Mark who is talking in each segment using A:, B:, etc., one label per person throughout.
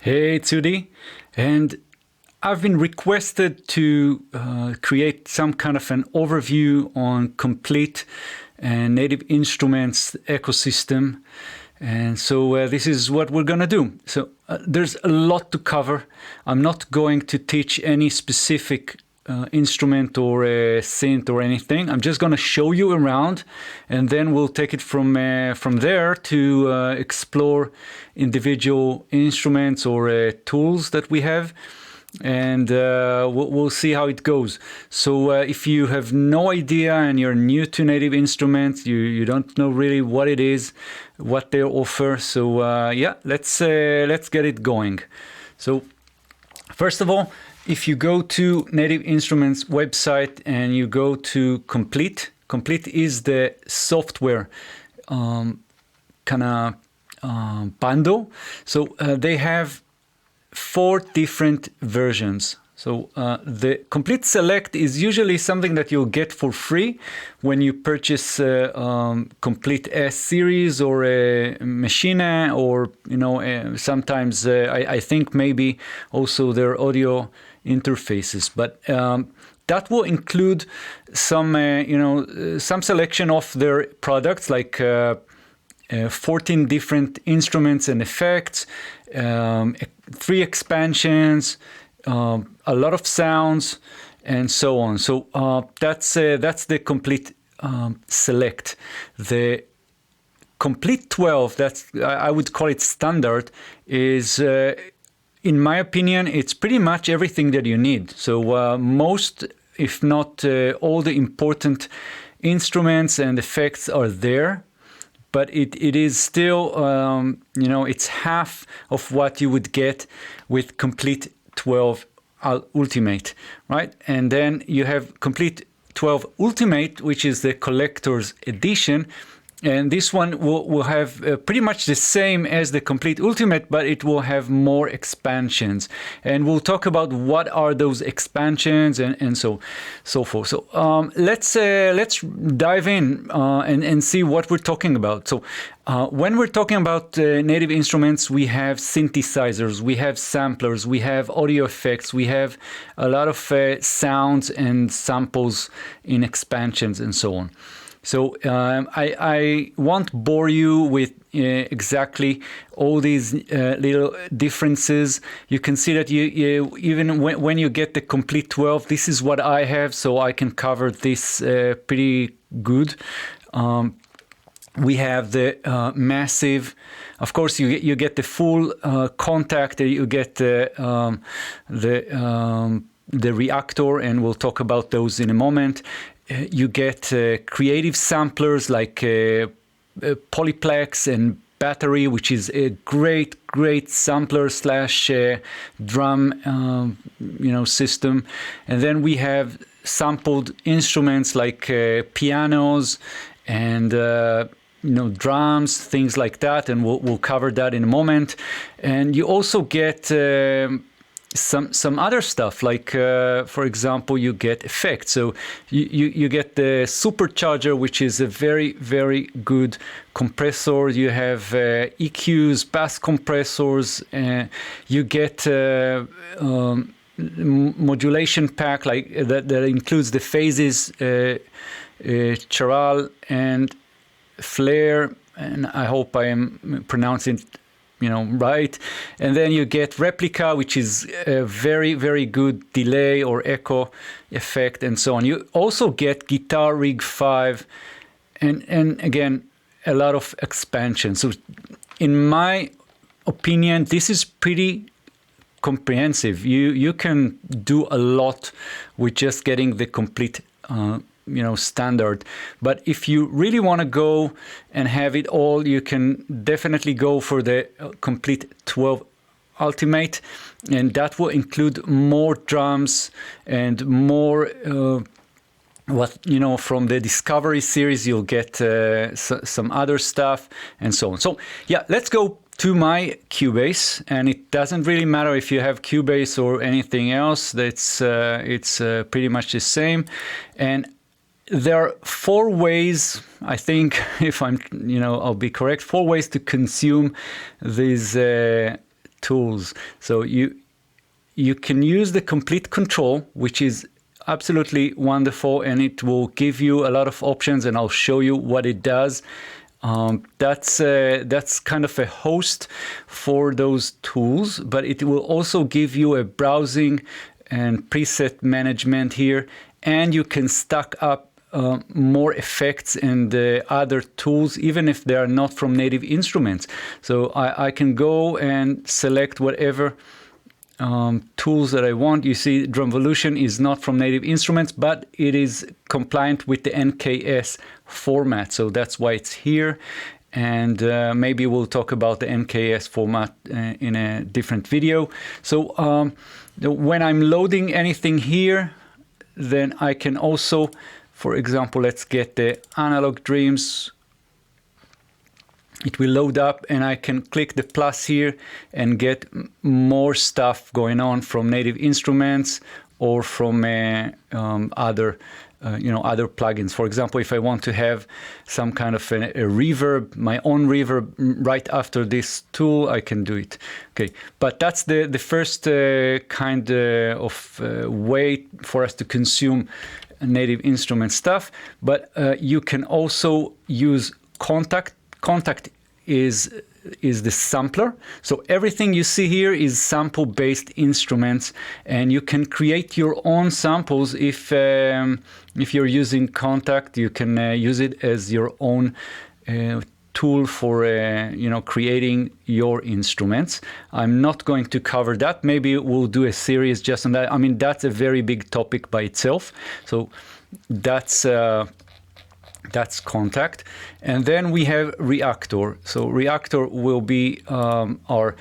A: Hey, it's Udi, and I've been requested to create some kind of an overview on Komplete and native instruments ecosystem. And so this is what we're going to do. So there's a lot to cover. I'm not going to teach any specific instrument or a synth or anything. I'm just going to show you around, and then we'll take it from there to explore individual instruments or tools that we have, and we'll see how it goes. So if you have no idea and you're new to native instruments, you don't know really what it is, what they offer. So yeah, let's get it going. So first of all, if you go to Native Instruments website and you go to Komplete, Komplete is the software kind of bundle. So they have 4 different versions. So the Komplete Select is usually something that you'll get for free when you purchase Komplete S series or a Machine, or sometimes I think maybe also their audio interfaces, but that will include some some selection of their products, like 14 different instruments and effects, 3 expansions, a lot of sounds, and so on. So that's the Komplete Select. The Komplete 12, I would call it standard, is in my opinion, it's pretty much everything that you need. So most, if not all, the important instruments and effects are there, but it is still, it's half of what you would get with Komplete 12 Ultimate, right? And then you have Komplete 12 Ultimate, which is the collector's edition. And this one will have pretty much the same as the Komplete Ultimate, but it will have more expansions. And we'll talk about what are those expansions and so forth. So let's dive in and see what we're talking about. So when we're talking about native instruments, we have synthesizers, we have samplers, we have audio effects, we have a lot of sounds and samples in expansions and so on. So I won't bore you with exactly all these little differences. You can see that you even when you get the Komplete 12, this is what I have, so I can cover this pretty good. We have the massive, of course, you get the full Kontakt, you get the Reaktor, and we'll talk about those in a moment. You get creative samplers like Polyplex and Battery, which is a great sampler slash drum system. And then we have sampled instruments like pianos and drums, things like that, and we'll cover that in a moment. And you also get some other stuff, like for example, you get effects. So you get the supercharger, which is a very good compressor. You have EQs, bass compressors, you get modulation pack, like that includes the phases, chorale and flare, and I hope I am pronouncing it right. And then you get replica, which is a very good delay or echo effect, and so on. You also get Guitar Rig 5, and again, a lot of expansion. So in my opinion, this is pretty comprehensive. You can do a lot with just getting the Komplete standard. But if you really want to go and have it all, you can definitely go for the Komplete 12 Ultimate, and that will include more drums and more from the Discovery series. You'll get some other stuff and so on. So yeah, let's go to my Cubase, and it doesn't really matter if you have Cubase or anything else. It's pretty much the same. And there are 4 ways, I think, if I'll be correct, 4 ways to consume these tools. So you can use the Komplete control, which is absolutely wonderful, and it will give you a lot of options, and I'll show you what it does. That's kind of a host for those tools, but it will also give you a browsing and preset management here, and you can stack up more effects and other tools, even if they are not from Native Instruments. So I can go and select whatever tools that I want. You see, Drumvolution is not from Native Instruments, but it is compliant with the NKS format, so that's why it's here. And maybe we'll talk about the NKS format in a different video. So when I'm loading anything here, then I can also, for example, let's get the Analog Dreams. It will load up, and I can click the plus here and get more stuff going on from Native Instruments or from other other plugins. For example, if I want to have some kind of a reverb, my own reverb right after this tool, I can do it. Okay, but that's the first kind of way for us to consume Native Instrument stuff. But you can also use Kontakt. Kontakt is the sampler. So everything you see here is sample-based instruments, and you can create your own samples. If you're using Kontakt, you can use it as your own tool for creating your instruments. I'm not going to cover that. Maybe we'll do a series just on that. I mean, that's a very big topic by itself. So that's Kontakt. And then we have Reaktor. So Reaktor will be our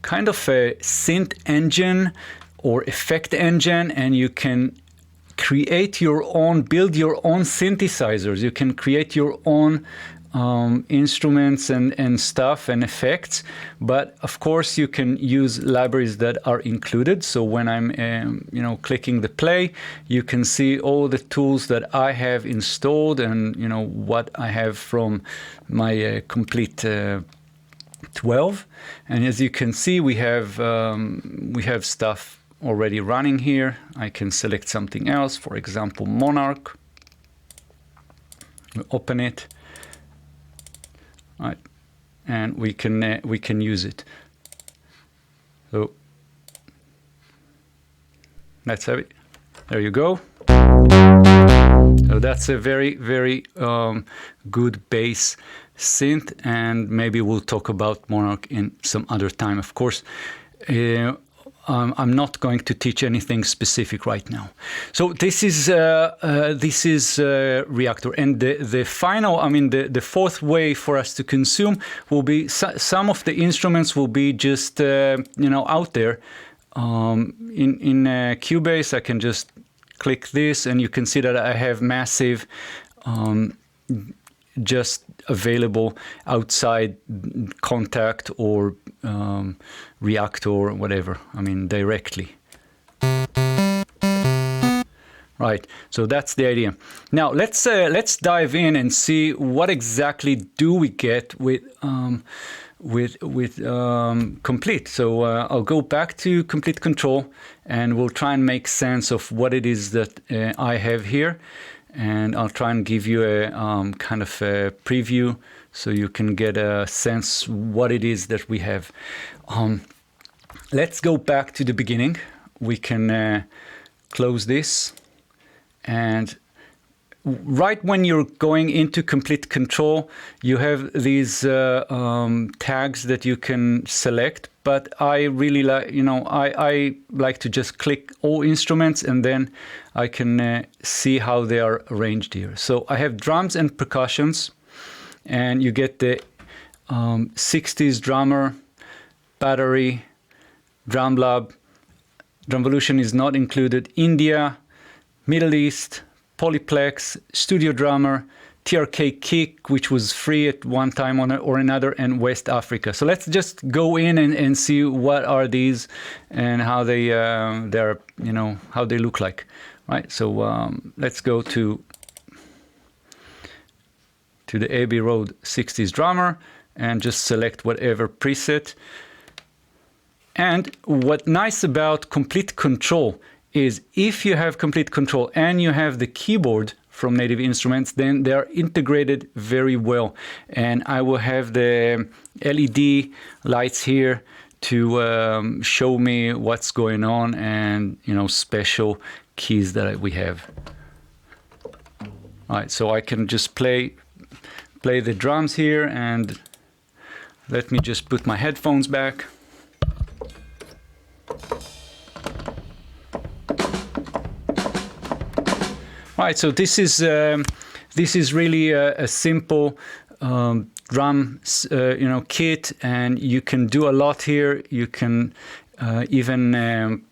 A: kind of a synth engine or effect engine, and you can create your own, build your own synthesizers. You can create your own instruments and stuff and effects, but of course you can use libraries that are included. So when I'm clicking the play, you can see all the tools that I have installed, and what I have from my Komplete 12. And as you can see, we have stuff already running here. I can select something else, for example Monarch. We open it. Right, and we can use it. So let's have it. There you go. So that's a very, very good bass synth, and maybe we'll talk about Monarch in some other time. Of course, I'm not going to teach anything specific right now. So this is Reaktor, and the final, I mean, the fourth way for us to consume will be some of the instruments will be just out there. In Cubase, I can just click this, and you can see that I have massive just available outside Kontakt or Reaktor or whatever, I mean directly. Right, so that's the idea. Now let's dive in and see what exactly do we get with Komplete. So I'll go back to Komplete Control, and we'll try and make sense of what it is that I have here. And I'll try and give you a kind of a preview so you can get a sense what it is that we have. Let's go back to the beginning. We can close this, and right when you're going into Komplete Control, you have these tags that you can select. But I really like, I like to just click all instruments, and then I can see how they are arranged here. So I have drums and percussions, and you get the 60s drummer, battery, drum lab. Drumvolution is not included. India, Middle East, Polyplex, studio drummer, TRK kick, which was free at one time or another, and West Africa. So let's just go in and see what are these and how they they're how they look like, right? So let's go to the Abbey Road 60s drummer and just select whatever preset. And what nice about Complete Control is if you have Complete Control and you have the keyboard from Native Instruments, then they are integrated very well. And I will have the LED lights here to show me what's going on and, you know, special keys that we have. All right, so I can just play the drums here, and let me just put my headphones back. All right, so this is really a simple drum kit, and you can do a lot here. You can even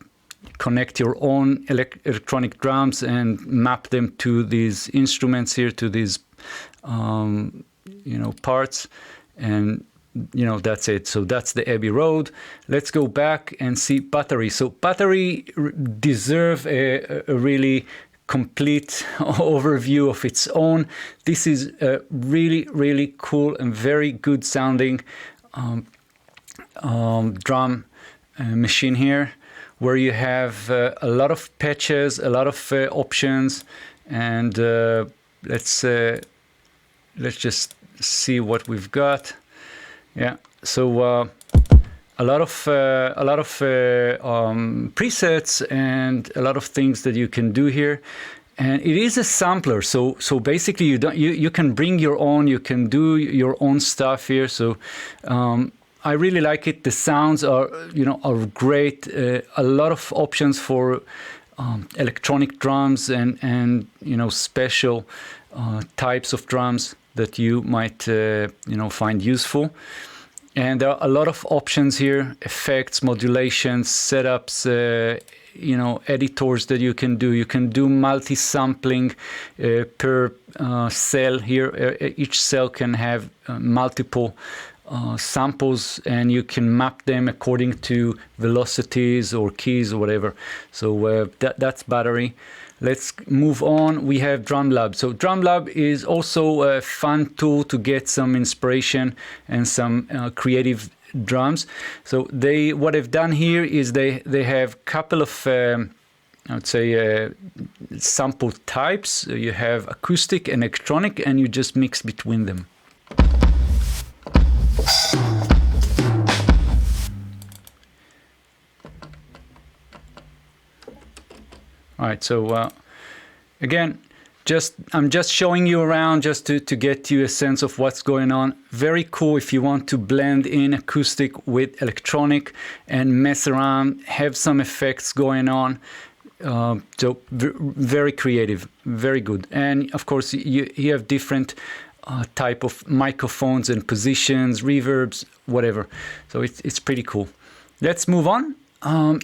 A: connect your own electronic drums and map them to these instruments here, to these parts, and that's it. So that's the Abbey Road. Let's go back and see Battery. So Battery deserve a really complete overview of its own. This is a really cool and very good sounding drum machine here, where you have a lot of patches, a lot of options, and let's just see what we've got. Yeah, so a lot of presets and a lot of things that you can do here. And it is a sampler, so basically you can bring your own, you can do your own stuff here. So I really like it. The sounds are great. A lot of options for electronic drums and special types of drums that you might find useful. And there are a lot of options here: effects, modulations, setups, editors that you can do. You can do multi-sampling per cell here. Each cell can have multiple samples, and you can map them according to velocities or keys or whatever. So that's Battery. Let's move on. We have DrumLab. So DrumLab is also a fun tool to get some inspiration and some creative drums. So what they've done here is they have a couple of I would say sample types. You have acoustic and electronic, and you just mix between them. All right, so again, I'm just showing you around just to get you a sense of what's going on. Very cool if you want to blend in acoustic with electronic and mess around, have some effects going on. So very creative, very good. And of course, you have different type of microphones and positions, reverbs, whatever. So it's pretty cool. Let's move on.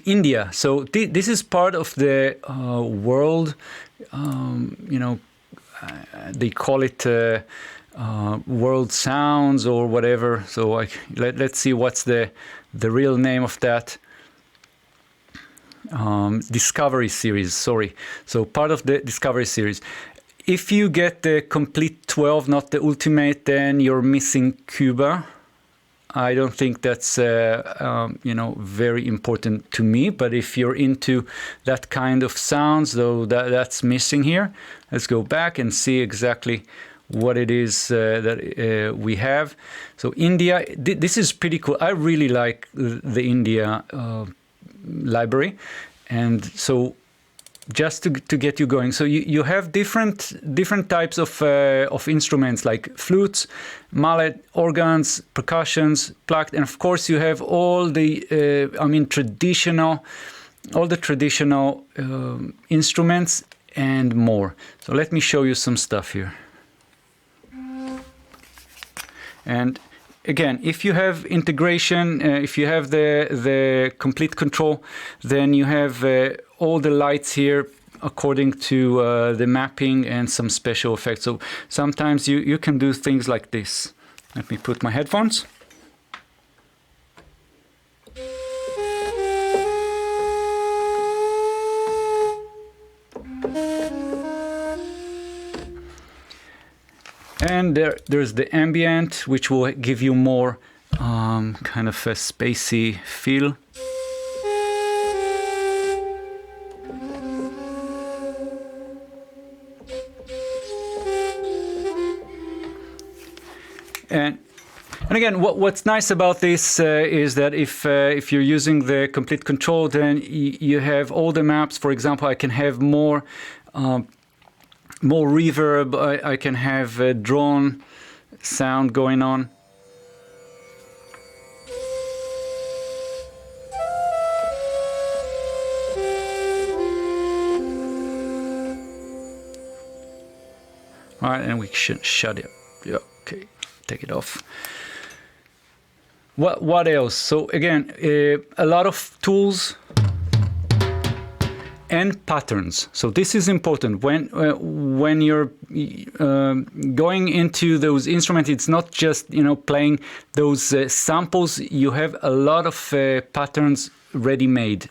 A: India. So this is part of the world. They call it world sounds or whatever. So let's see what's the real name of that. Discovery series. Sorry. So part of the Discovery series. If you get the Complete 12, not the Ultimate, then you're missing Cuba. I don't think that's very important to me, but if you're into that kind of sounds, though, that's missing here. Let's go back and see exactly what it is that we have. So India, this is pretty cool. I really like the India library, and so just to get you going. So you have different types of instruments like flutes, mallet, organs, percussions, plucked, and of course you have all the traditional instruments and more. So let me show you some stuff here. And again, if you have integration, if you have the Complete Control, then you have all the lights here according to the mapping and some special effects. So sometimes you can do things like this. Let me put my headphones. And there's the ambient, which will give you more kind of a spacey feel. And again, what's nice about this is that if you're using the complete control, then you have all the maps. For example, I can have more reverb. I can have a drone sound going on. All right, and we should shut it. Yeah, okay, take it off. What else? So again, a lot of tools and patterns. So this is important when you're going into those instruments. It's not just playing those samples. You have a lot of patterns ready-made.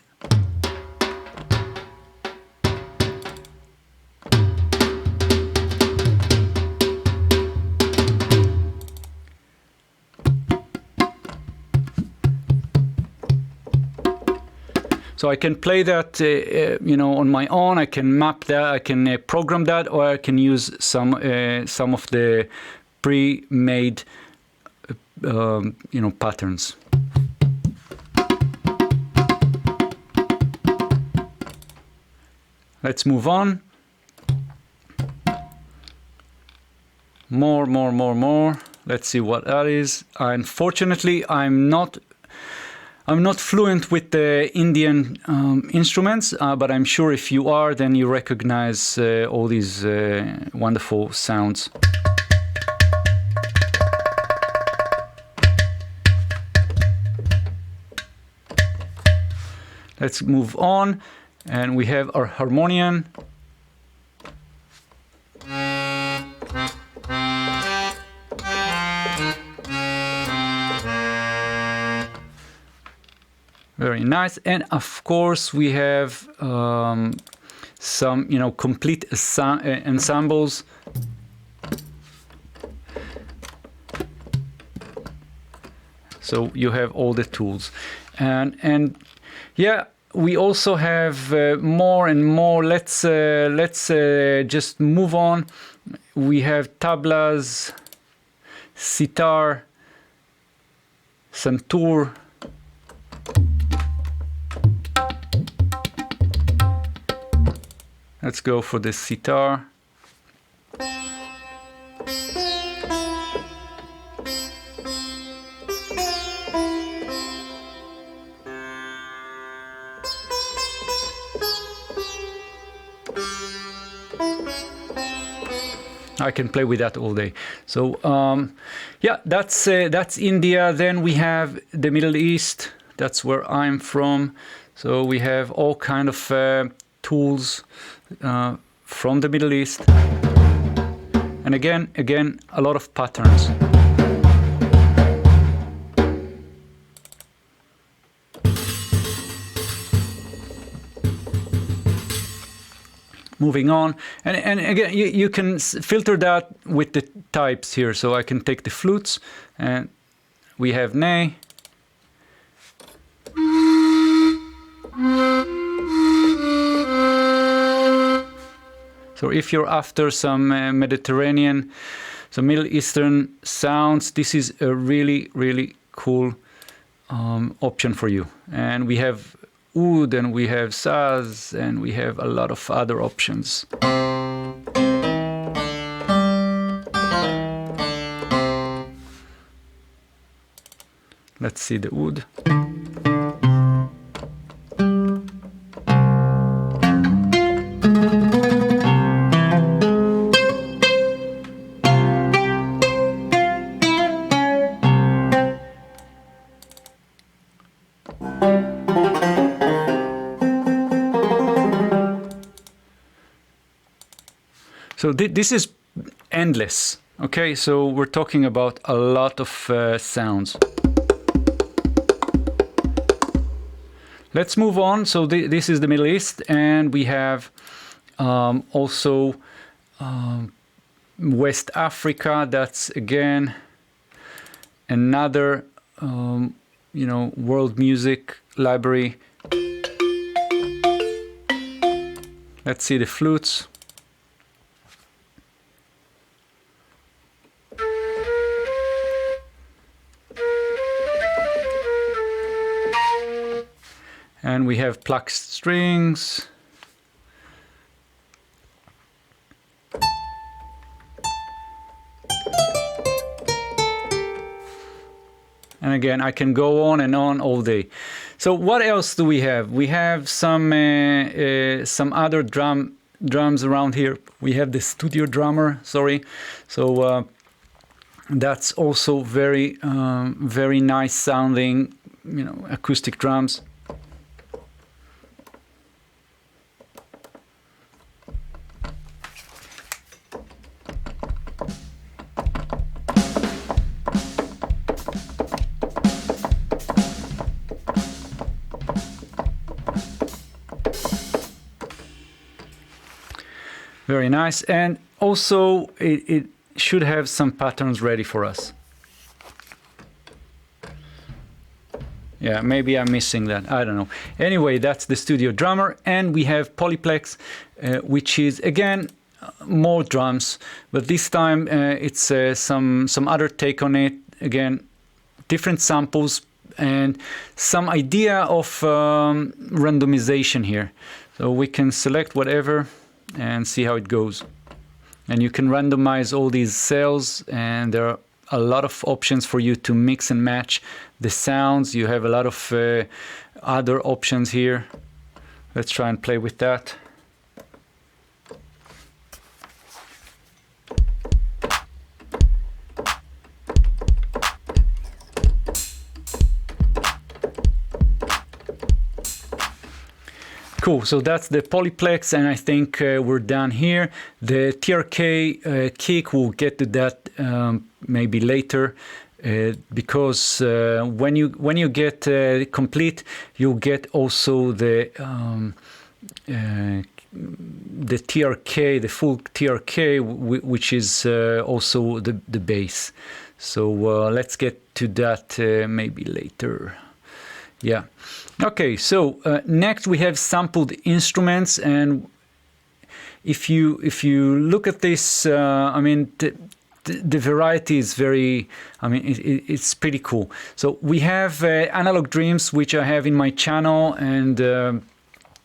A: So I can play that, on my own. I can map that. I can program that, or I can use some of the pre-made, patterns. Let's move on. More. Let's see what that is. Unfortunately, I'm not fluent with the Indian instruments, but I'm sure if you are, then you recognize all these wonderful sounds. Let's move on, and we have our harmonium. Very nice. And of course we have some complete ensembles. So you have all the tools, and yeah, we also have more and more. Let's just move on. We have tablas, sitar, santur. Let's go for the sitar. I can play with that all day. So yeah, that's India. Then we have the Middle East. That's where I'm from. So we have all kind of tools from the Middle East, and again a lot of patterns. Moving on, and again you can filter that with the types here. So I can take the flutes, and we have ney. So if you're after some Mediterranean, some Middle Eastern sounds, this is a really cool option for you. And we have oud, and we have saz, and we have a lot of other options. Let's see the oud. So this is endless. Okay, so we're talking about a lot of sounds. Let's move on. So this is the Middle East, and we have also West Africa. That's again another you know, world music library. Let's see the flutes. And we have plucked strings. And again, I can go on and on all day. So what else do we have? We have some other drums around here. We have the studio drummer, sorry. So that's also very very nice sounding, you know, acoustic drums. Very nice, and also it should have some patterns ready for us. Yeah, maybe I'm missing that, I don't know. Anyway, that's the studio drummer, and we have Polyplex, which is again more drums, but this time it's some other take on it. Again, different samples and some idea of randomization here. So we can select whatever and see how it goes. And you can randomize all these cells, and there are a lot of options for you to mix and match the sounds. You have a lot of other options here. Let's try and play with that. Cool, so that's the Polyplex, and I think we're done here. The TRK kick, we'll get to that maybe later, because when you get Komplete, you'll get also the TRK, the full TRK, which is also the bass. So let's get to that maybe later. Yeah. Okay, so next we have sampled instruments, and if you look at this, I mean the variety is very, I mean it's pretty cool. So we have Analog Dreams, which I have in my channel, and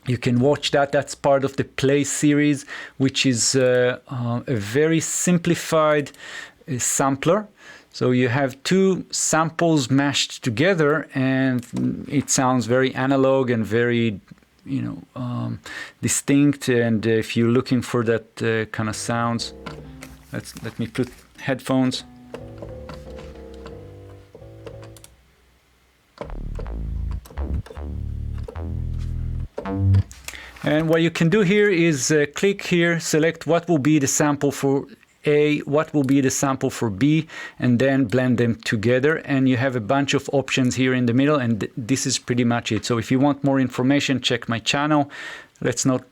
A: you can watch that. That's part of the Play series, which is a very simplified sampler. So you have two samples mashed together, and it sounds very analog and very, you know, distinct. And if you're looking for that kind of sounds, let me put headphones. And what you can do here is click here, select what will be the sample for A, what will be the sample for B, and then blend them together. And you have a bunch of options here in the middle, and this is pretty much it. So if you want more information, check my channel. Let's not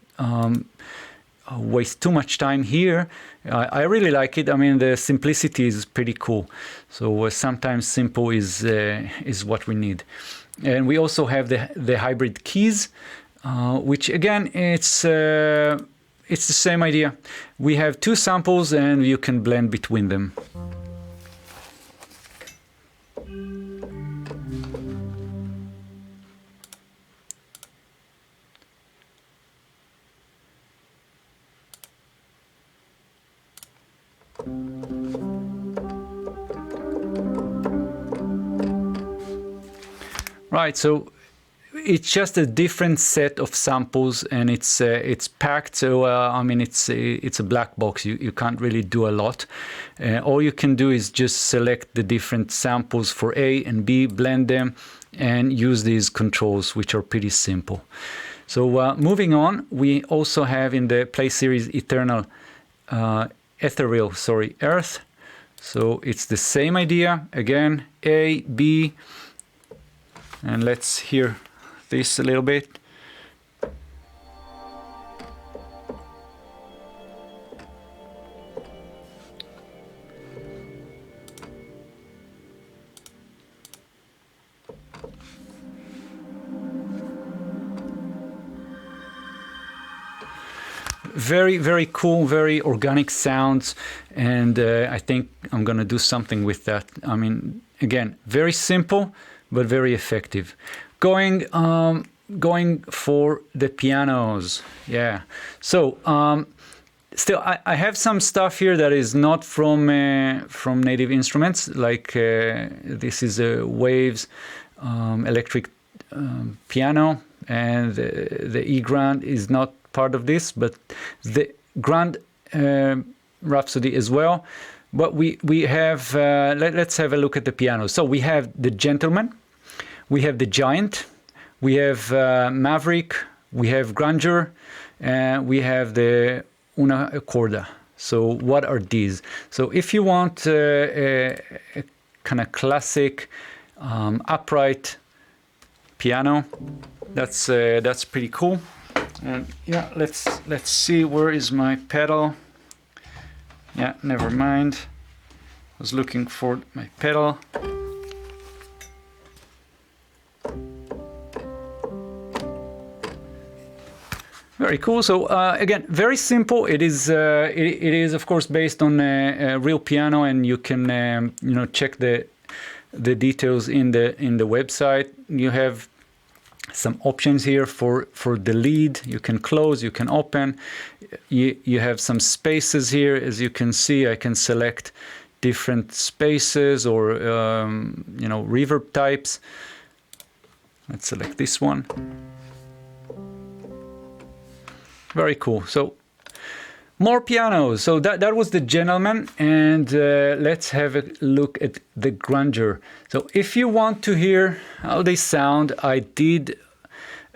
A: waste too much time here. I really like it. I mean, the simplicity is pretty cool. So sometimes simple is what we need. And we also have the hybrid keys, which again, it's the same idea. We have two samples and you can blend between them. Right, so it's just a different set of samples, and it's packed. So I mean, it's a black box. You can't really do a lot. All you can do is just select the different samples for A and B, blend them, and use these controls, which are pretty simple. So moving on, we also have in the Play series Ethereal, Earth. So it's the same idea again. A, B, and let's hear this a little bit. very, very cool, very organic sounds, and I think I'm gonna do something with that. I mean, again, very simple, but very effective. Going for the pianos, yeah. So still, I have some stuff here that is not from Native Instruments, like this is a Waves electric piano, and the E Grand is not part of this, but the Grand Rhapsody as well. But we have, let's have a look at the piano. So we have the Gentleman, we have the Giant, we have Maverick, we have Grandeur, and we have the Una Corda. So what are these? So if you want a kind of classic upright piano, that's pretty cool. And yeah, let's see, where is my pedal? Yeah, never mind. I was looking for my pedal. Very cool. So again, very simple. It is of course based on a real piano, and you can check the details in the website. You have some options here for the lead. You can close, you can open. You have some spaces here. As you can see, I can select different spaces or reverb types. Let's select this one. Very cool. So more pianos. So that was the Gentleman, and let's have a look at the Grandeur. So if you want to hear how they sound, I did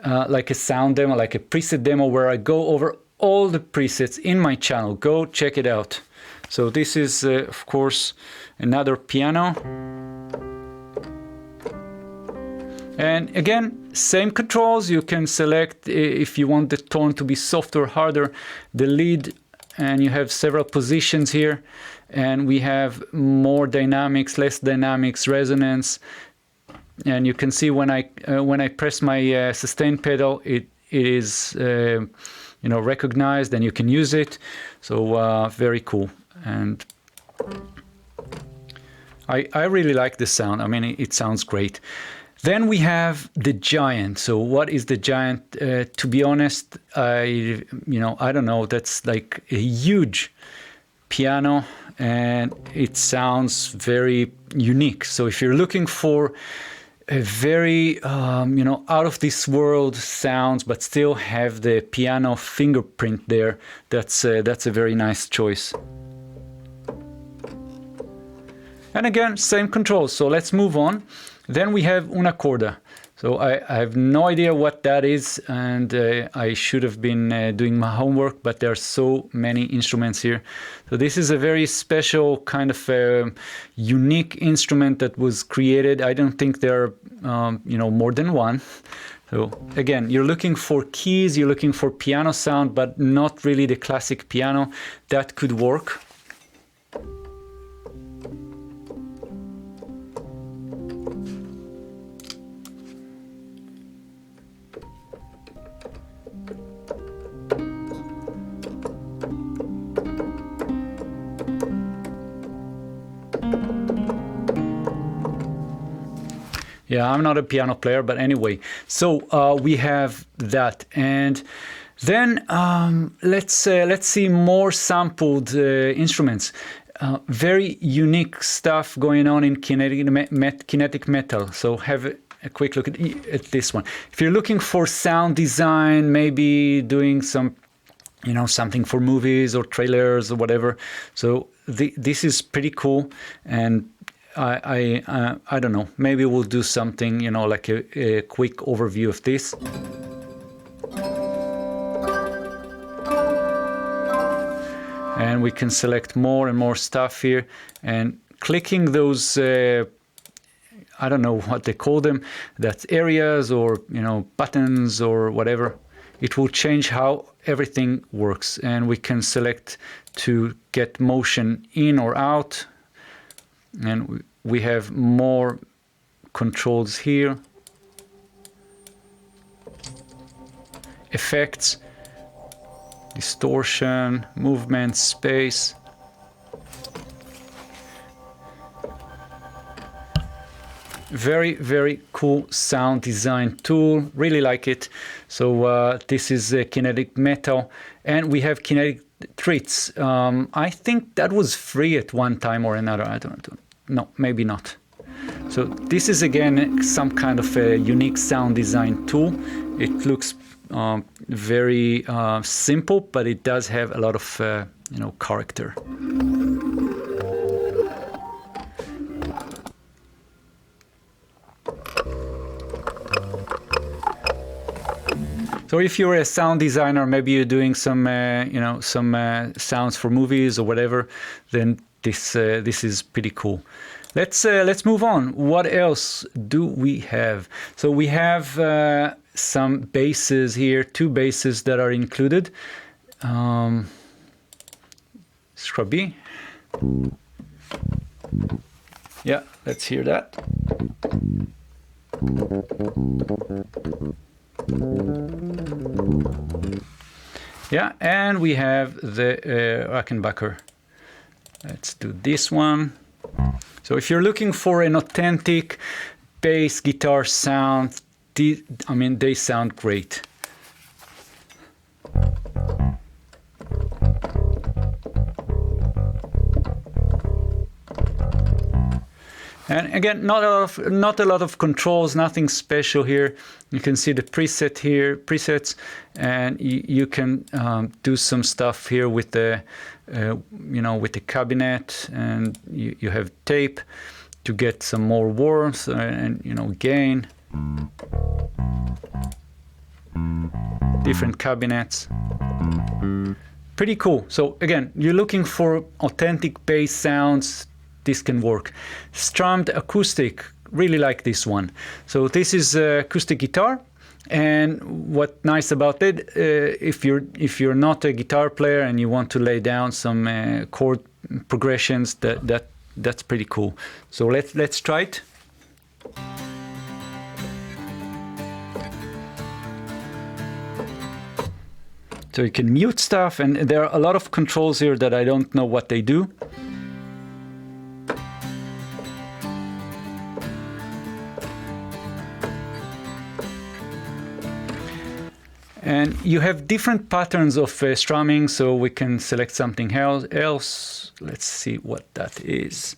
A: like a sound demo, like a preset demo, where I go over all the presets in my channel. Go check it out. So this is of course another piano. And again, same controls. You can select if you want the tone to be softer or harder, the lead, and you have several positions here. And we have more dynamics, less dynamics, resonance. And you can see when I press my sustain pedal, it is recognized, and you can use it. So very cool. And I really like this sound. I mean, it sounds great. Then we have the Giant. So what is the Giant? To be honest, I don't know. That's like a huge piano, and it sounds very unique. So if you're looking for a very out of this world sounds, but still have the piano fingerprint there, that's a very nice choice. And again, same controls. So let's move on. Then we have Una Corda. So I have no idea what that is, and I should have been doing my homework, but there are so many instruments here. So this is a very special kind of unique instrument that was created. I don't think there are more than one. So again, you're looking for keys, you're looking for piano sound, but not really the classic piano. That could work. Yeah, I'm not a piano player, but anyway. So we have that, and then let's see more sampled instruments. Very unique stuff going on in kinetic metal. So have a quick look at this one. If you're looking for sound design, maybe doing some, something for movies or trailers or whatever. So this is pretty cool, and I don't know, maybe we'll do something, like a quick overview of this. And we can select more and more stuff here, and clicking those, I don't know what they call them, that's areas or, buttons or whatever. It will change how everything works, and we can select to get motion in or out. And we have more controls here. Effects. distortion, movement, space. Very, very cool sound design tool. Really like it. So this is kinetic metal, and we have kinetic treats. I think that was free at one time or another. I don't know. No, maybe not. So this is again some kind of a unique sound design tool. It looks very simple, but it does have a lot of character. So if you're a sound designer, maybe you're doing some sounds for movies or whatever, then this is pretty cool. Let's move on. What else do we have? So we have some basses here, 2 basses that are included. Scrubby. Yeah, let's hear that. Yeah, and we have the Rickenbacker. Let's do this one. So if you're looking for an authentic bass guitar sound, they sound great. And again, not a lot of controls, nothing special here. You can see the presets, and you can do some stuff here with the with the cabinet, and you have tape to get some more warmth and gain. Different cabinets. Pretty cool. So again, you're looking for authentic bass sounds. This can work. Strummed acoustic, really like this one. So this is acoustic guitar, and what's nice about it, if you're not a guitar player and you want to lay down some chord progressions, that's pretty cool. So let's try it. So you can mute stuff, and there are a lot of controls here that I don't know what they do. And you have different patterns of strumming, so we can select something else. Let's see what that is.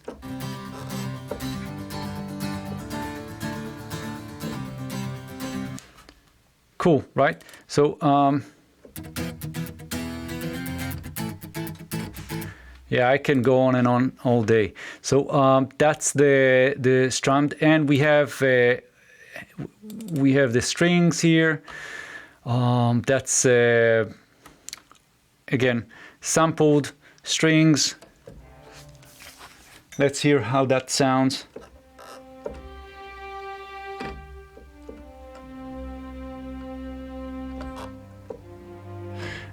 A: Cool, right? So yeah, I can go on and on all day. So that's the strummed, and we have the strings here. That's again sampled strings. Let's hear how that sounds.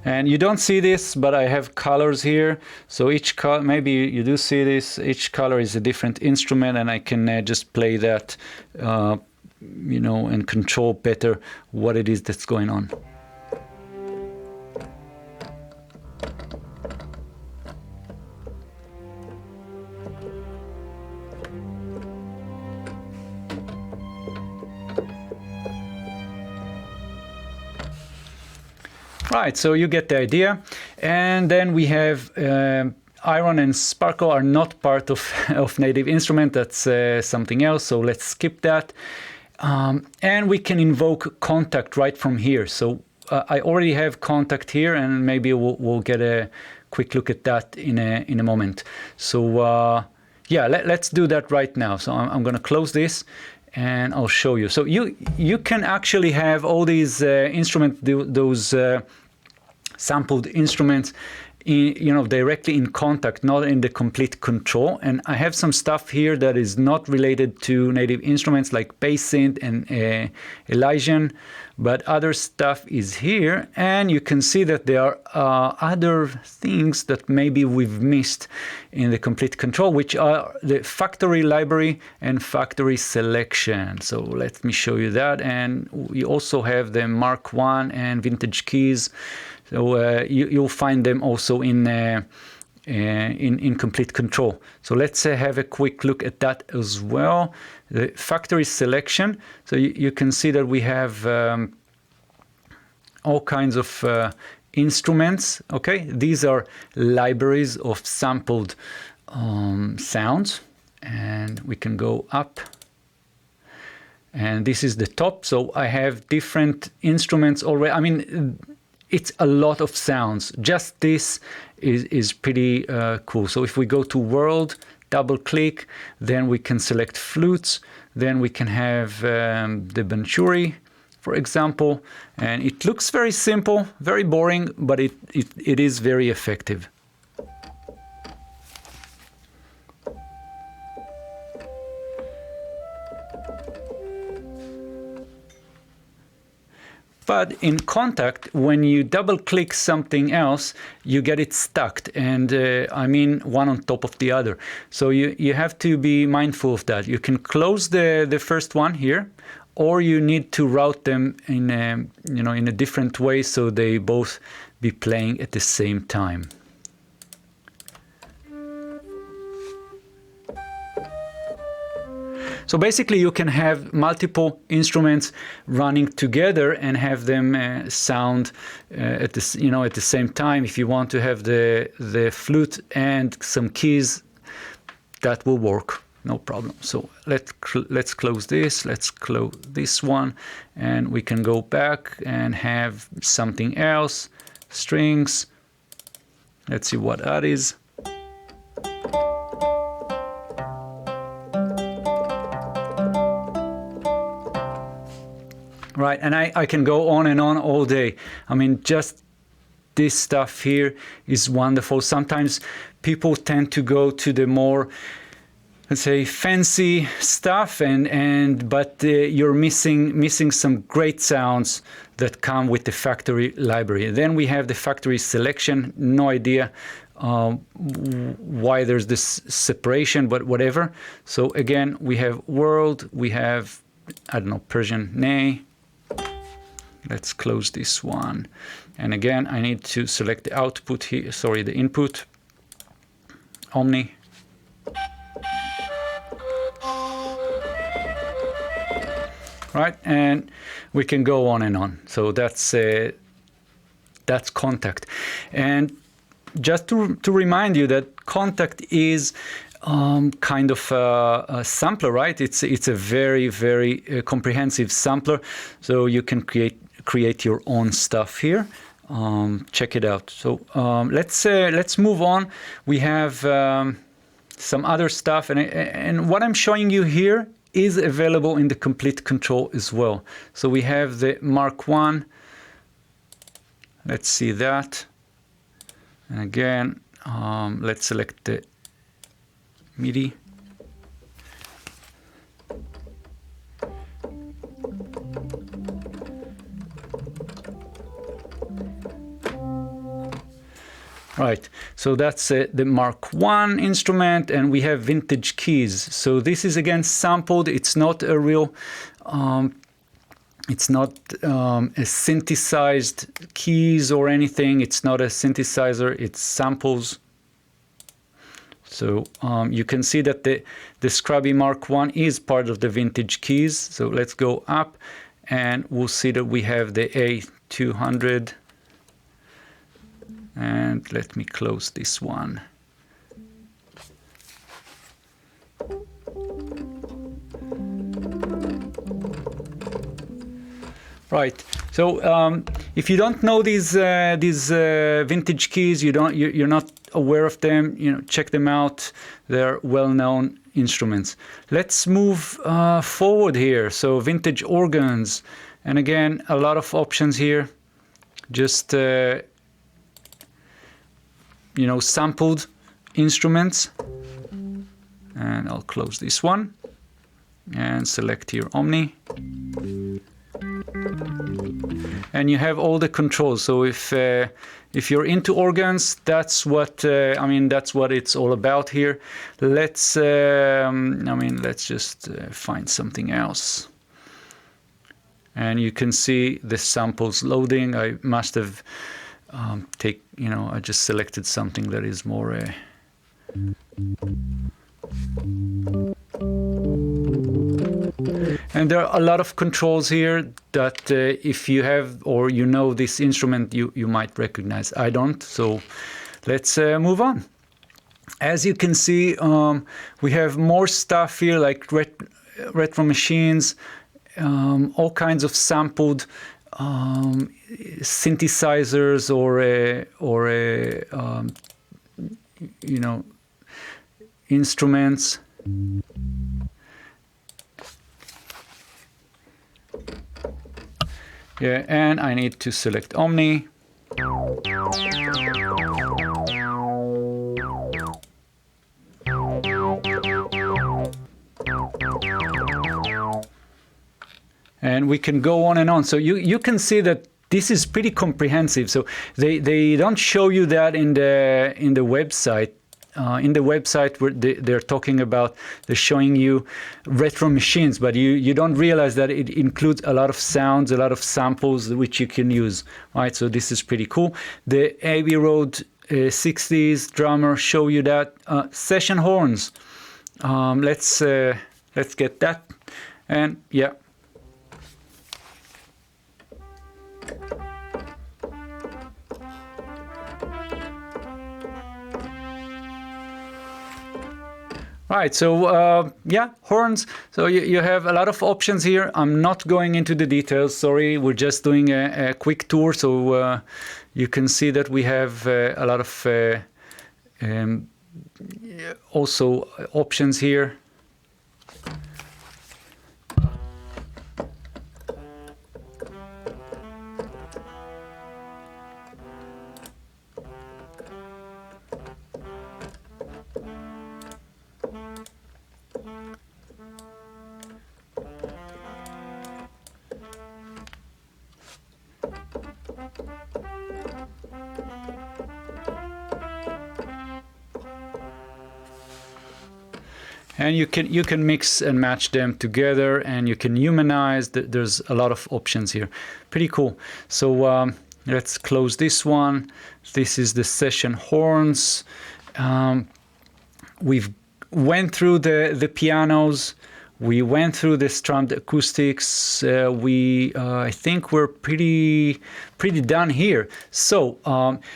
A: And you don't see this, but I have colors here. So each color, maybe you do see this, each color is a different instrument, and I can just play that and control better what it is that's going on. Right, so you get the idea. And then we have Iron and Sparkle are not part of Native Instrument. That's something else, so let's skip that. And we can invoke Kontakt right from here. So I already have Kontakt here, and maybe we'll get a quick look at that in a moment. So yeah, let's do that right now. So I'm going to close this, and I'll show you. So you can actually have all these instruments, those sampled instruments, directly in Kontakt, not in the Komplete control. And I have some stuff here that is not related to Native Instruments, like Bass Synth and Elysian, but other stuff is here. And you can see that there are other things that maybe we've missed in the Komplete control, which are the factory library and factory selection. So let me show you that. And we also have the Mark I and vintage keys. So you'll find them also in Complete Control. So let's have a quick look at that as well. The factory selection. So you can see that we have all kinds of instruments. Okay, these are libraries of sampled sounds, and we can go up. And this is the top. So I have different instruments already. I mean, it's a lot of sounds. Just this is pretty cool. So if we go to World, double click, then we can select flutes. Then we can have the Banturi, for example. And it looks very simple, very boring, but it is very effective. But in Kontakt, when you double click something else, you get it stuck, and I mean one on top of the other. So you have to be mindful of that. You can close the first one here, or you need to route them in a different way so they both be playing at the same time. So basically, you can have multiple instruments running together and have them sound at the same time. If you want to have the flute and some keys, that will work, no problem. So let's close this. Let's close this one, and we can go back and have something else. Strings. Let's see what that is. Right, and I can go on and on all day. I mean, just this stuff here is wonderful. Sometimes people tend to go to the more, let's say, fancy stuff, but you're missing some great sounds that come with the factory library. Then we have the factory selection. No idea why there's this separation, but whatever. So again, we have world, we have, I don't know, Persian Ney. Let's close this one. And again, I need to select the output here, sorry, the input, Omni. Right, and we can go on and on. So that's Kontakt. And just to remind you that Kontakt is kind of a sampler, right? It's a very, very comprehensive sampler. So you can create your own stuff here. Check it out. So let's move on. We have some other stuff, and what I'm showing you here is available in the Complete Control as well. So we have the Mark I. Let's see that. And again, let's select the MIDI. Right, so that's the Mark I instrument, and we have vintage keys. So this is again sampled. It's not a real, it's not a synthesized keys or anything. It's not a synthesizer. It's samples. So you can see that the Scrubby Mark I is part of the vintage keys. So let's go up, and we'll see that we have the A200. And let me close this one. Right. So if you don't know these vintage keys, you're not aware of them. Check them out. They're well-known instruments. Let's move forward here. So vintage organs, and again, a lot of options here. Just sampled instruments, and I'll close this one and select here Omni, and you have all the controls. So if you're into organs, that's what that's what it's all about here. Let's just find something else, and you can see the samples loading. I must have take, you know, I just selected something that is more and there are a lot of controls here that if you have or you know this instrument, you might recognize. I don't, so let's move on. As you can see, we have more stuff here like retro machines, all kinds of sampled synthesizers or you know, instruments. Yeah, and I need to select Omni. And we can go on and on. So you can see that this is pretty comprehensive. So they don't show you that in the website. In the website where they're talking about, they're showing you retro machines, but you don't realize that it includes a lot of sounds, a lot of samples which you can use, right? So this is pretty cool. The Abbey Road 60s drummer show you that. Session horns. Let's get that. And yeah. Right, so yeah, horns. So you have a lot of options here. I'm not going into the details, sorry. We're just doing a quick tour, so you can see that we have a lot of also options here. And you can mix and match them together, and you can humanize. There's a lot of options here. Pretty cool. So let's close this one. This is the session horns. We've went through the pianos. We went through the strummed acoustics. I think we're pretty done here. So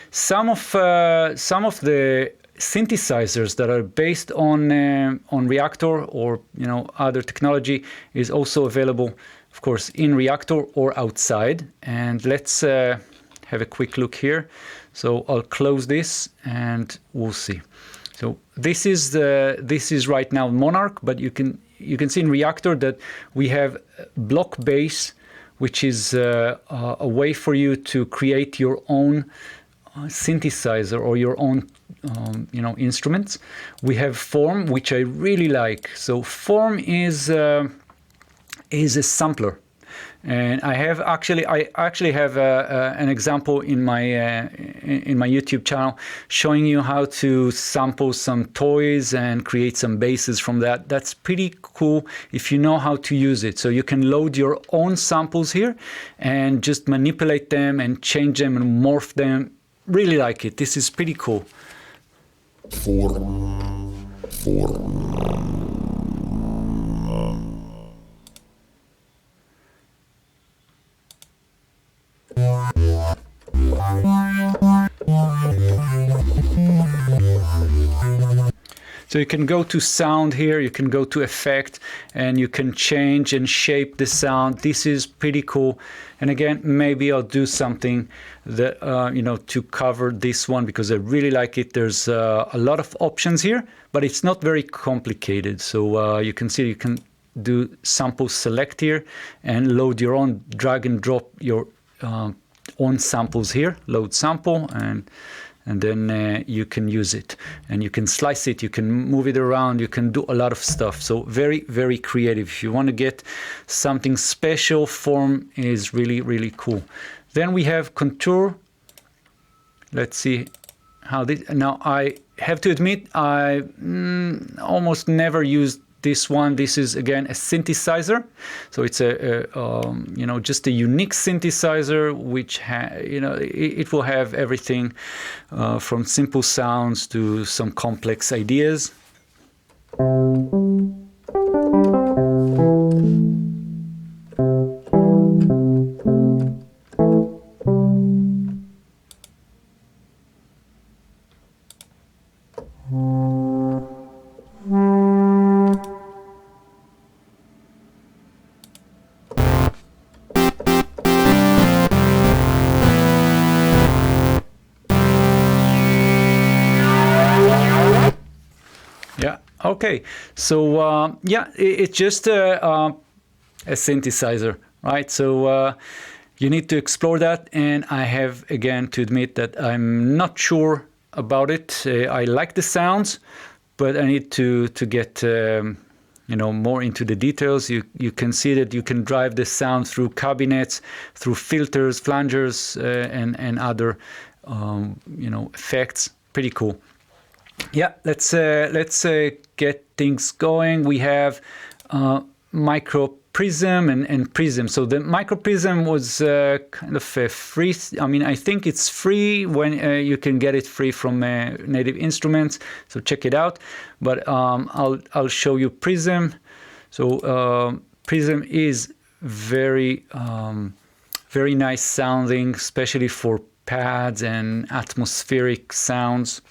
A: some of the synthesizers that are based on Reaktor or other technology is also available, of course, in Reaktor or outside. And let's have a quick look here. So I'll close this and we'll see. So this is right now Monarch, but you can see in Reaktor that we have block bass, which is a way for you to create your own synthesizer or your own instruments. We have Form, which I really like. So Form is a sampler, and I actually have an example in my YouTube channel showing you how to sample some toys and create some basses from that. That's pretty cool if you know how to use it. So you can load your own samples here and just manipulate them and change them and morph them. Really like it. This is pretty cool. So you can go to sound here, you can go to effect, and you can change and shape the sound. This is pretty cool. And again, maybe I'll do something that to cover this one because I really like it. There's a lot of options here, but it's not very complicated. So you can see you can do sample select here and load your own, drag and drop your own samples here, load sample, and then you can use it, and you can slice it, you can move it around, you can do a lot of stuff. So very, very creative. If you want to get something special, Form is really, really cool. Then we have Contour. Let's see how this. Now I have to admit I almost never used this one. This is again a synthesizer, so it's a you know, just a unique synthesizer, which you know, it will have everything from simple sounds to some complex ideas. Yeah. Okay. So yeah, it's just a synthesizer, right? So you need to explore that, and I have again to admit that I'm not sure about it. I like the sounds, but I need to get you know, more into the details. You can see that you can drive the sound through cabinets, through filters, flangers, and other you know, effects. Pretty cool. Yeah, let's get things going. We have micro Prism and Prism. So the micro Prism was kind of a free. I mean, I think it's free when you can get it free from Native Instruments. So check it out. But I'll show you Prism. So Prism is very very nice sounding, especially for pads and atmospheric sounds.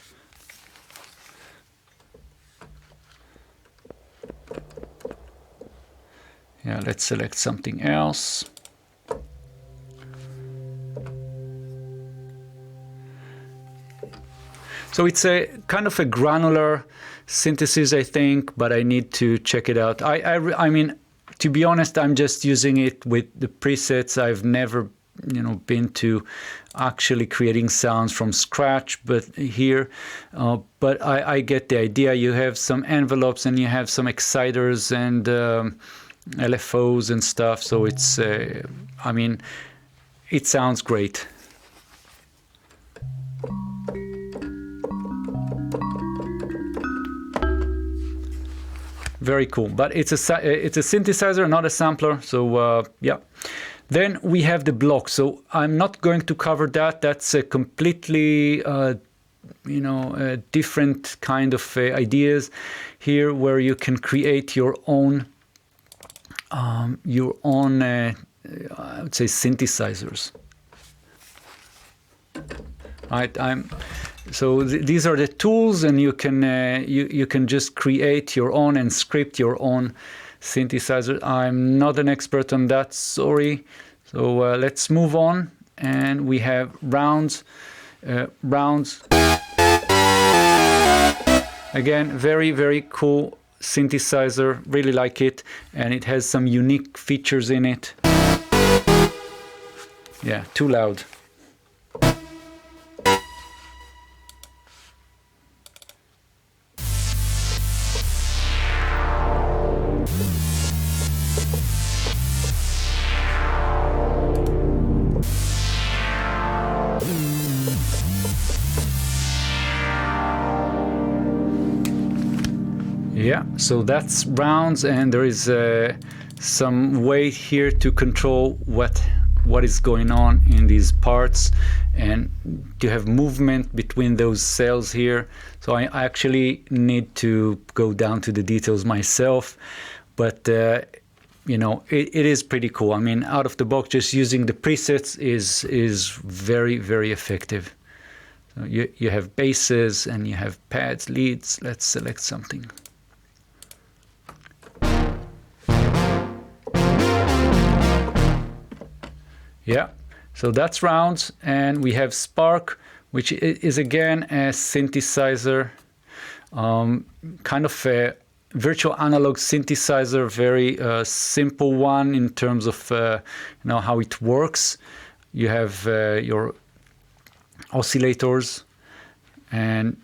A: Yeah, let's select something else. So it's a kind of a granular synthesis, I think, but I need to check it out. I mean, to be honest, I'm just using it with the presets. I've never, you know, been to actually creating sounds from scratch, but here, but I get the idea. You have some envelopes and you have some exciters and LFOs and stuff, so it's I mean, it sounds great. Very cool, but it's a synthesizer, not a sampler. So yeah. Then we have the block. So I'm not going to cover that. That's a completely you know, different kind of ideas here, where you can create your own I would say synthesizers. Right, so these are the tools, and you can you can just create your own and script your own synthesizer. I'm not an expert on that, sorry. So let's move on, and we have rounds. Again, very cool synthesizer, really like it, and it has some unique features in it. Yeah, too loud. Yeah, so that's rounds, and there is some way here to control what is going on in these parts, and you have movement between those cells here. So I actually need to go down to the details myself, but you know, it is pretty cool. I mean, out of the box, just using the presets is very effective. So you have basses and you have pads, leads. Let's select something. Yeah, so that's rounds, and we have Spark, which is again a synthesizer, kind of a virtual analog synthesizer, very simple one in terms of you know, how it works. You have your oscillators and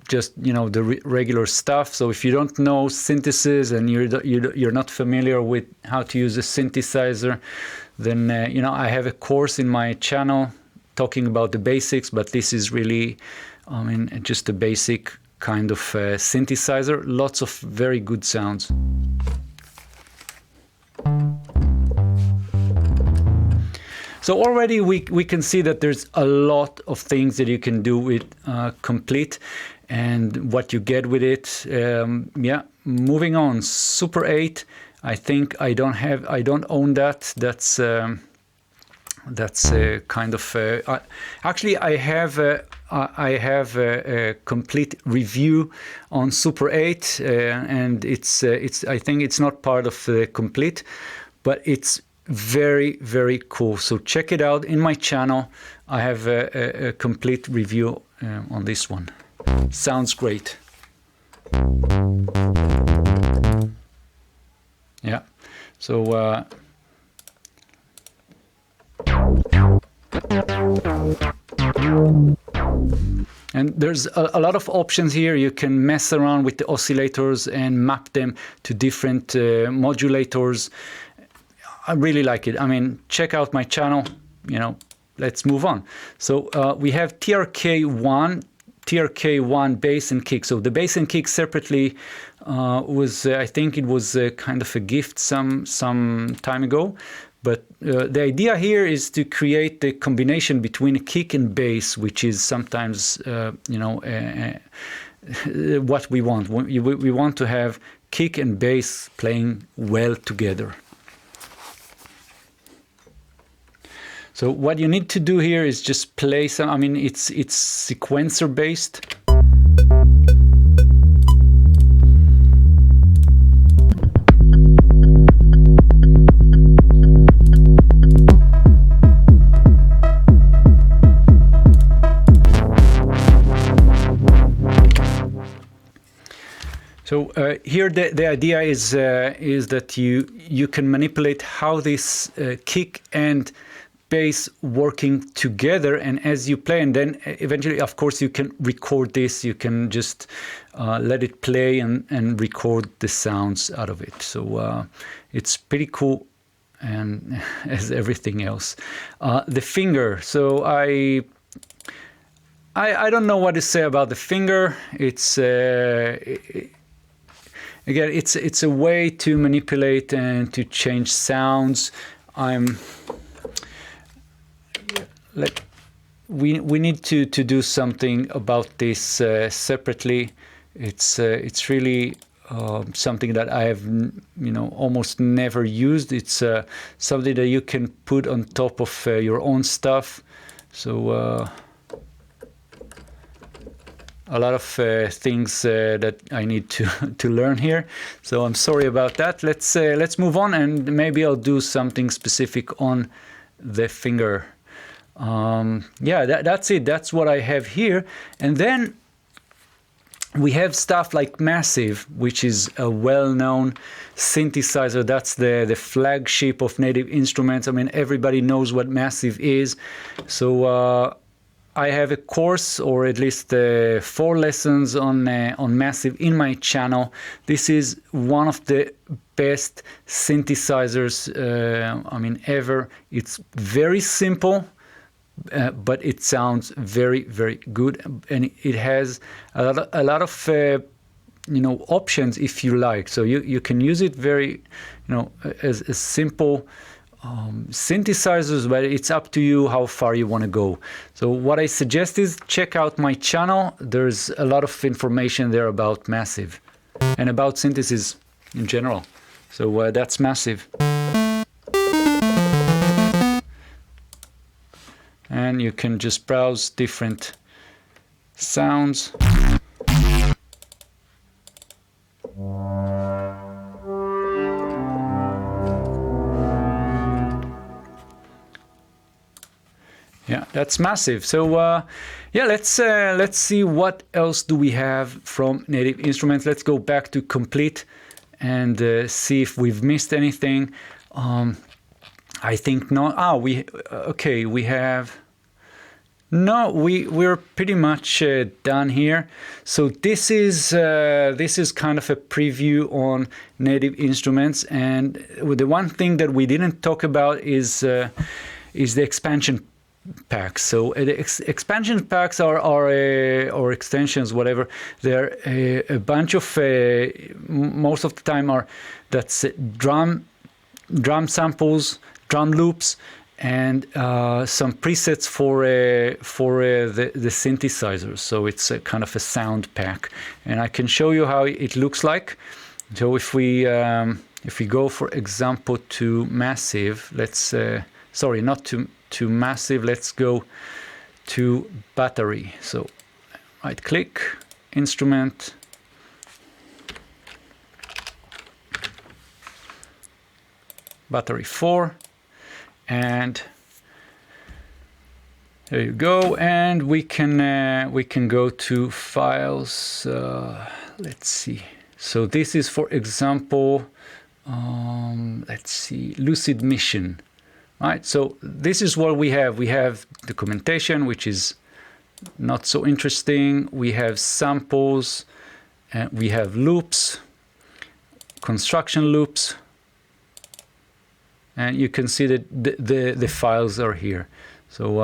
A: just, you know, the regular stuff. So if you don't know synthesis and you're not familiar with how to use a synthesizer, then you know, I have a course in my channel talking about the basics, but this is really, I mean, just a basic kind of synthesizer. Lots of very good sounds. So already we can see that there's a lot of things that you can do with Komplete and what you get with it. Yeah, moving on. Super 8. I think I don't own that. That's kind of actually I have a complete review on Super 8, and it's I think it's not part of Komplete, but it's very, very cool. So check it out in my channel. I have a complete review on this one. Sounds great. Yeah. So and there's a lot of options here. You can mess around with the oscillators and map them to different modulators. I really like it. I mean, check out my channel, you know, let's move on. So we have TRK1 bass and kick. So the bass and kick separately was, I think it was kind of a gift some time ago. But the idea here is to create the combination between kick and bass, which is sometimes, you know, what we want. We want to have kick and bass playing well together. So what you need to do here is just play some, I mean, it's sequencer based. So here the idea is that you can manipulate how this kick and bass working together, and as you play, and then eventually, of course, you can record this. You can just let it play and record the sounds out of it. So it's pretty cool, and as everything else, the finger. So I don't know what to say about the finger. It's again, it's a way to manipulate and to change sounds. We need to do something about this separately. It's really something that I have, you know, almost never used. It's something that you can put on top of your own stuff. So a lot of things that I need to learn here. So I'm sorry about that. Let's move on, and maybe I'll do something specific on the finger. Yeah, that's it. That's what I have here. And then we have stuff like Massive, which is a well-known synthesizer. That's the flagship of Native Instruments. I mean, everybody knows what Massive is. So I have a course, or at least 4 lessons on Massive in my channel. This is one of the best synthesizers, I mean, ever. It's very simple. But it sounds very, very good, and it has a lot of you know, options if you like. So you can use it very, you know, as simple synthesizers, but it's up to you how far you want to go. So what I suggest is check out my channel. There's a lot of information there about Massive and about synthesis in general. So that's Massive. And you can just browse different sounds. Yeah, that's Massive. So yeah, let's see what else do we have from Native Instruments. Let's go back to Komplete and see if we've missed anything. I think not. Okay, we have. No, we're pretty much done here. So this is kind of a preview on Native Instruments, and the one thing that we didn't talk about is the expansion packs. So the expansion packs are or extensions, whatever. They're a bunch of most of the time that's drum samples, drum loops, and some presets for the synthesizers. So it's a kind of a sound pack, and I can show you how it looks like. So if we go, for example, to Massive, let's sorry, not to Massive, let's go to Battery. So right click, Instrument, Battery 4, and there you go. And we can go to Files. Let's see. So this is, for example, let's see, Lucid Mission, right? So this is what we have. We have documentation, which is not so interesting. We have samples, and we have loops, construction loops, and you can see that the files are here. So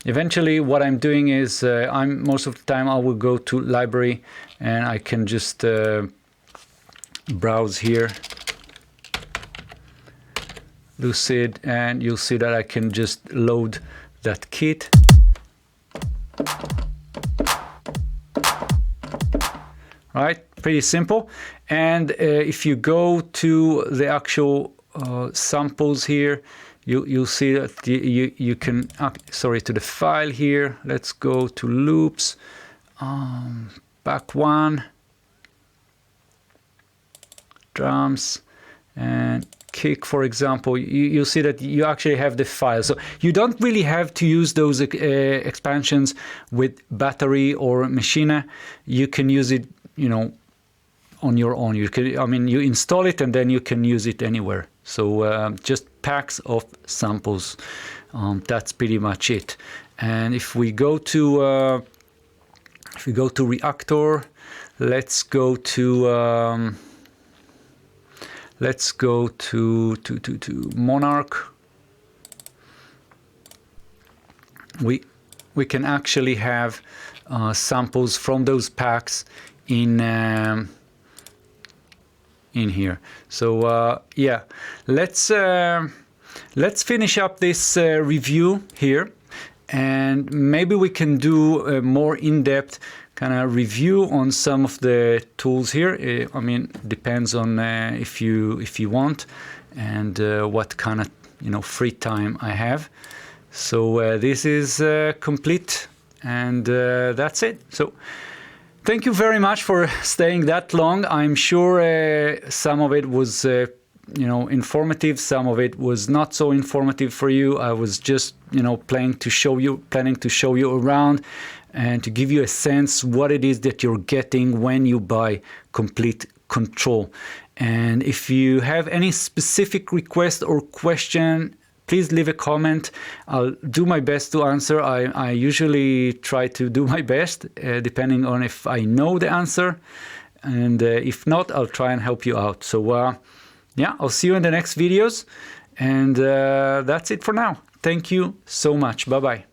A: eventually what I'm doing is most of the time I will go to library, and I can just browse here, Lucid, and you'll see that I can just load that kit. Right, pretty simple. And if you go to the actual samples here, you'll see that you can, sorry, to the file here. Let's go to loops, back one, drums, and kick, for example. You'll see that you actually have the file. So you don't really have to use those expansions with Battery or Machina. You can use it, you know, on your own. You can, I mean, you install it and then you can use it anywhere. So just packs of samples. That's pretty much it. And if we go to Reaktor, let's go to Monarch. We can actually have samples from those packs in here. So yeah, let's finish up this review here, and maybe we can do a more in-depth kind of review on some of the tools here. I mean, depends on if you want, and what kind of, you know, free time I have. So this is Komplete, and that's it. So thank you very much for staying that long. I'm sure some of it was you know, informative, some of it was not so informative for you. I was just, you know, planning to show you around and to give you a sense what it is that you're getting when you buy Komplete Control. And if you have any specific request or question, please leave a comment. I'll do my best to answer. I usually try to do my best, depending on if I know the answer. And if not, I'll try and help you out. So yeah, I'll see you in the next videos. And that's it for now. Thank you so much. Bye-bye.